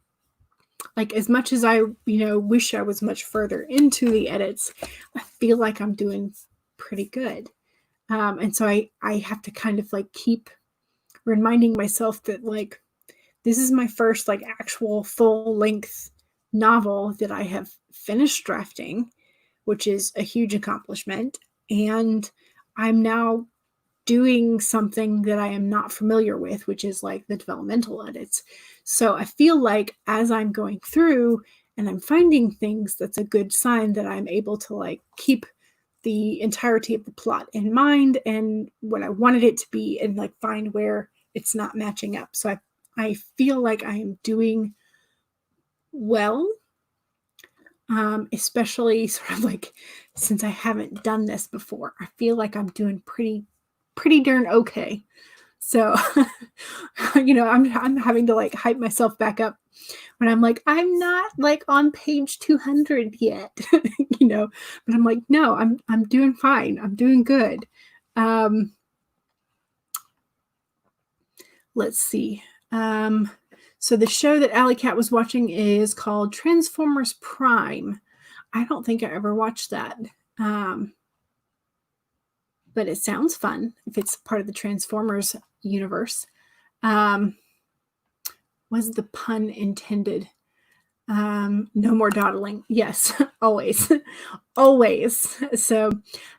Like, as much as I, wish I was much further into the edits, I feel like I'm doing pretty good. And so I have to kind of like keep reminding myself that like, this is my first like actual full-length novel that I have finished drafting, which is a huge accomplishment. And I'm now doing something that I am not familiar with, which is like the developmental edits. So I feel like as I'm going through and I'm finding things, that's a good sign that I'm able to like keep the entirety of the plot in mind and what I wanted it to be, and like find where it's not matching up. So I feel like I am doing well, especially sort of like since I haven't done this before. I feel like I'm doing pretty darn okay. So, I'm having to like hype myself back up when I'm like, I'm not like on page 200 yet, but I'm like, no, I'm doing fine. I'm doing good. Let's see. So the show that Alley Cat was watching is called Transformers Prime. I don't think I ever watched that. But it sounds fun if it's part of the Transformers universe. Was the pun intended? No more dawdling. Yes, always. Always. So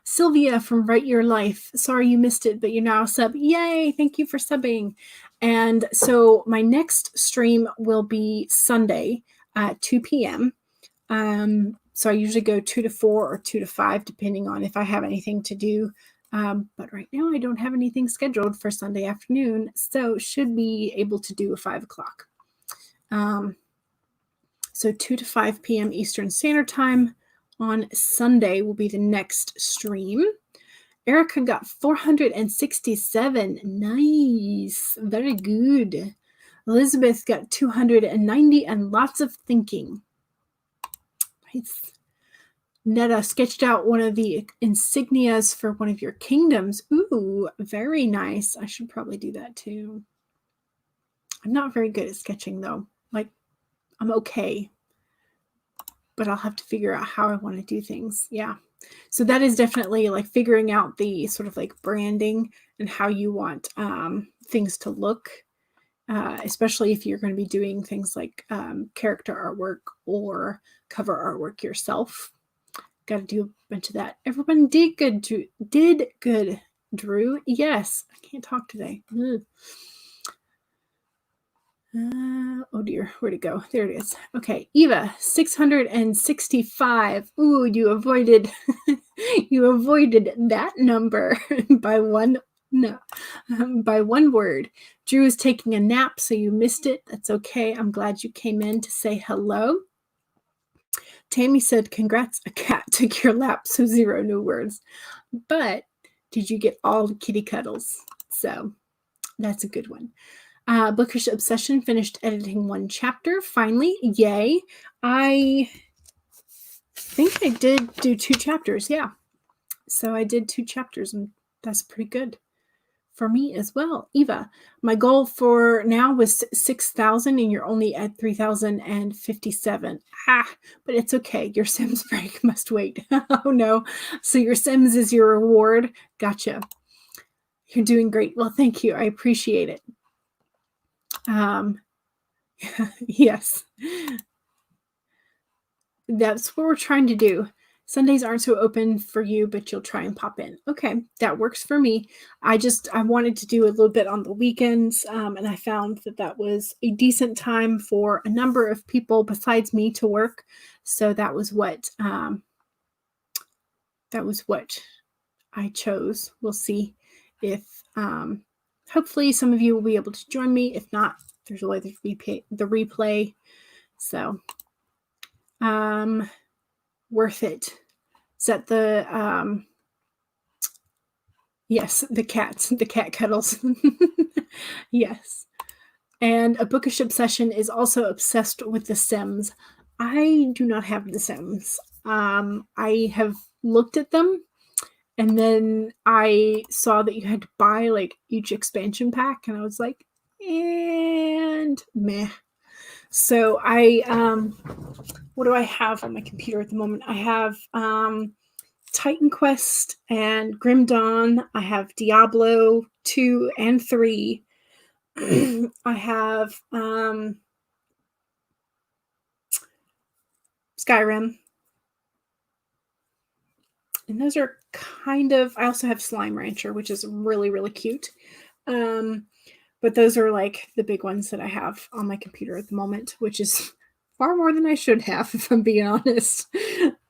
Sylvia from Write Your Life. Sorry you missed it, but you're now sub. Yay, thank you for subbing. And so my next stream will be Sunday at 2 p.m. So I usually go 2 to 4 or 2 to 5, depending on if I have anything to do. But right now I don't have anything scheduled for Sunday afternoon, so should be able to do a 5 o'clock. So 2 to 5 p.m. Eastern Standard Time on Sunday will be the next stream. Erica got 467. Nice. Very good. Elizabeth got 290 and lots of thinking. Nice. Netta sketched out one of the insignias for one of your kingdoms. Ooh, very nice. I should probably do that too. I'm not very good at sketching though. Like, I'm okay. But I'll have to figure out how I want to do things. Yeah. So that is definitely like figuring out the sort of like branding and how you want things to look, especially if you're going to be doing things like character artwork or cover artwork yourself. Got to do a bunch of that. Everyone did good, Drew. Did good, Drew. Yes. I can't talk today. Oh dear, where'd it go? There it is. Okay, Eva, 665. Ooh, you avoided that number by one word. Drew is taking a nap, so you missed it. That's okay. I'm glad you came in to say hello. Tammy said, congrats, a cat took your lap, so 0 new words. But did you get all the kitty cuddles? So that's a good one. Bookish Obsession finished editing 1 chapter. Finally, yay. I think I did do 2 chapters, yeah. So I did 2 chapters, and that's pretty good for me as well. Eva, my goal for now was 6,000, and you're only at 3,057. But it's okay. Your Sims break must wait. Oh no. So your Sims is your reward. Gotcha. You're doing great. Well, thank you. I appreciate it. Yes. That's what we're trying to do. Sundays aren't so open for you, but you'll try and pop in. Okay, that works for me. I wanted to do a little bit on the weekends, and I found that was a decent time for a number of people besides me to work. So that was what I chose. We'll see if hopefully some of you will be able to join me. If not, there's always the replay. So worth it. Is that the yes, the cat cuddles. Yes. And a Bookish Obsession is also obsessed with The Sims. I do not have The Sims. I have looked at them, and then I saw that you had to buy like each expansion pack, and I was like, and meh. So what do I have on my computer at the moment? I have Titan Quest and Grim Dawn. I have Diablo 2 and 3. I have Skyrim. And those are kind of, I also have Slime Rancher, which is really, really cute. But those are like the big ones that I have on my computer at the moment, which is far more than I should have, if I'm being honest.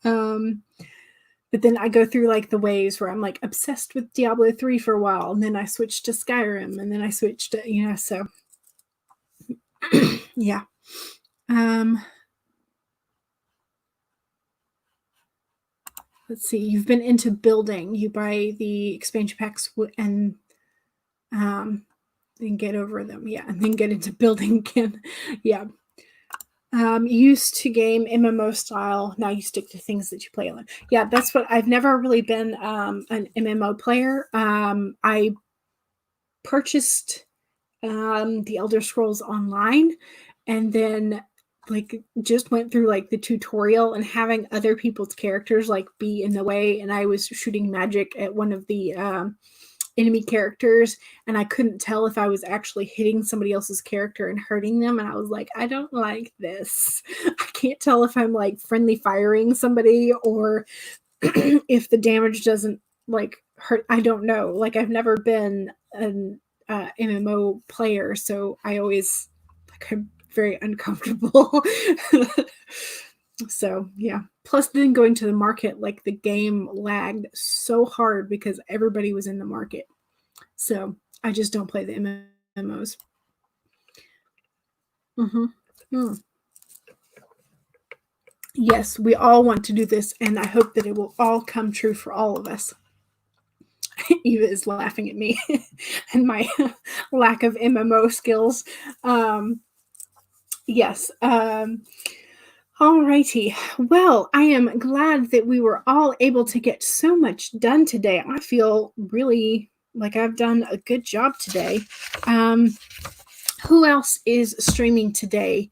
But then I go through like the waves where I'm like obsessed with Diablo 3 for a while, and then I switched to Skyrim, and then I switched to, so yeah. Let's see, you've been into building. You buy the expansion packs and then get over them. Yeah, and then get into building again. Yeah. Used to game MMO style. Now you stick to things that you play alone. Yeah, that's what I've never really been an MMO player. I purchased the Elder Scrolls Online, and then like just went through like the tutorial, and having other people's characters like be in the way, and I was shooting magic at one of the enemy characters, and I couldn't tell if I was actually hitting somebody else's character and hurting them, and I was like, I don't like this. I can't tell if I'm like friendly firing somebody or if the damage doesn't like hurt. I don't know. Like, I've never been an MMO player, so I always like, I'm very uncomfortable. So yeah, plus then going to the market, like the game lagged so hard because everybody was in the market. So I just don't play the MMOs. Yes, we all want to do this, and I hope that it will all come true for all of us. Eva is laughing at me and my lack of MMO skills. Yes. Alrighty. Well, I am glad that we were all able to get so much done today. I feel really like I've done a good job today. Who else is streaming today?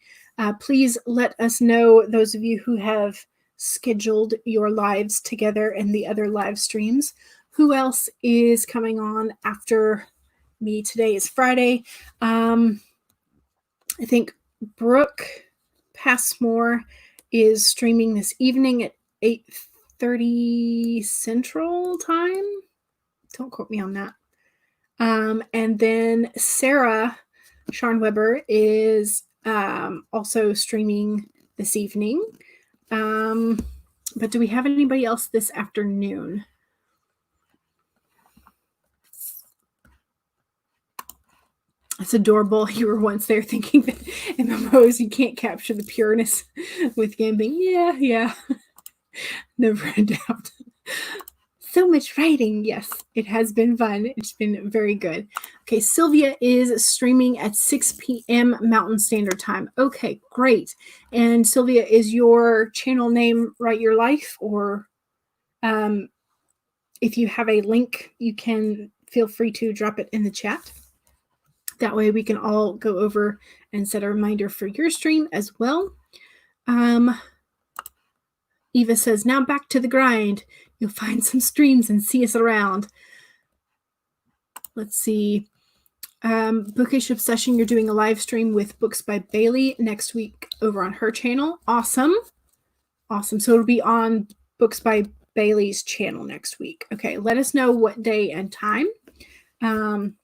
Please let us know, those of you who have scheduled your lives together and the other live streams. Who else is coming on after me? Today is Friday. I think Brooke Passmore is streaming this evening at 8:30 Central Time. Don't quote me on that. And then Sarah Scharnweber is also streaming this evening. But do we have anybody else this afternoon? That's adorable. You were once there thinking that MMOs, you can't capture the pureness with gambling. Yeah. Never a doubt. So much writing. Yes, it has been fun. It's been very good. Okay, Sylvia is streaming at 6 p.m. Mountain Standard Time. Okay, great. And Sylvia, is your channel name Write Your Life? Or if you have a link, you can feel free to drop it in the chat. That way we can all go over and set a reminder for your stream as well. Eva says, now back to the grind. You'll find some streams and see us around. Let's see. Bookish Obsession, you're doing a live stream with Books by Bailey next week over on her channel. Awesome. So it'll be on Books by Bailey's channel next week. Okay, let us know what day and time. And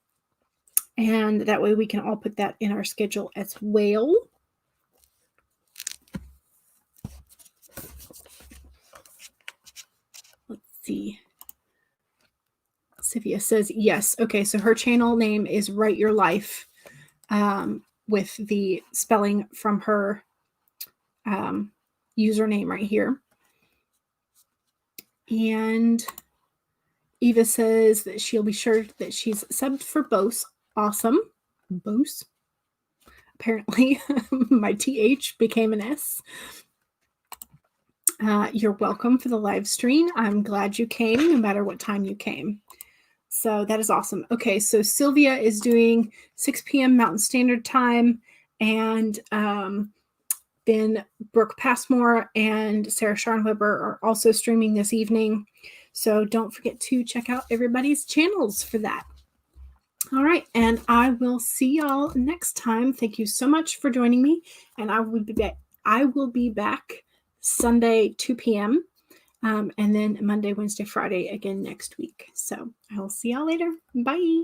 that way we can all put that in our schedule as well. See. Sylvia says yes. Okay, so her channel name is Write Your Life, with the spelling from her username right here. And Eva says that she'll be sure that she's subbed for Bose. Awesome. Bose. Apparently my TH became an S. You're welcome for the live stream. I'm glad you came, no matter what time you came. So that is awesome. Okay, so Sylvia is doing 6 p.m. Mountain Standard Time, and then Brooke Passmore and Sarah Scharnweber are also streaming this evening. So don't forget to check out everybody's channels for that. All right, and I will see y'all next time. Thank you so much for joining me, and I will be back Sunday, 2 p.m., and then Monday, Wednesday, Friday again next week. So I will see y'all later. Bye.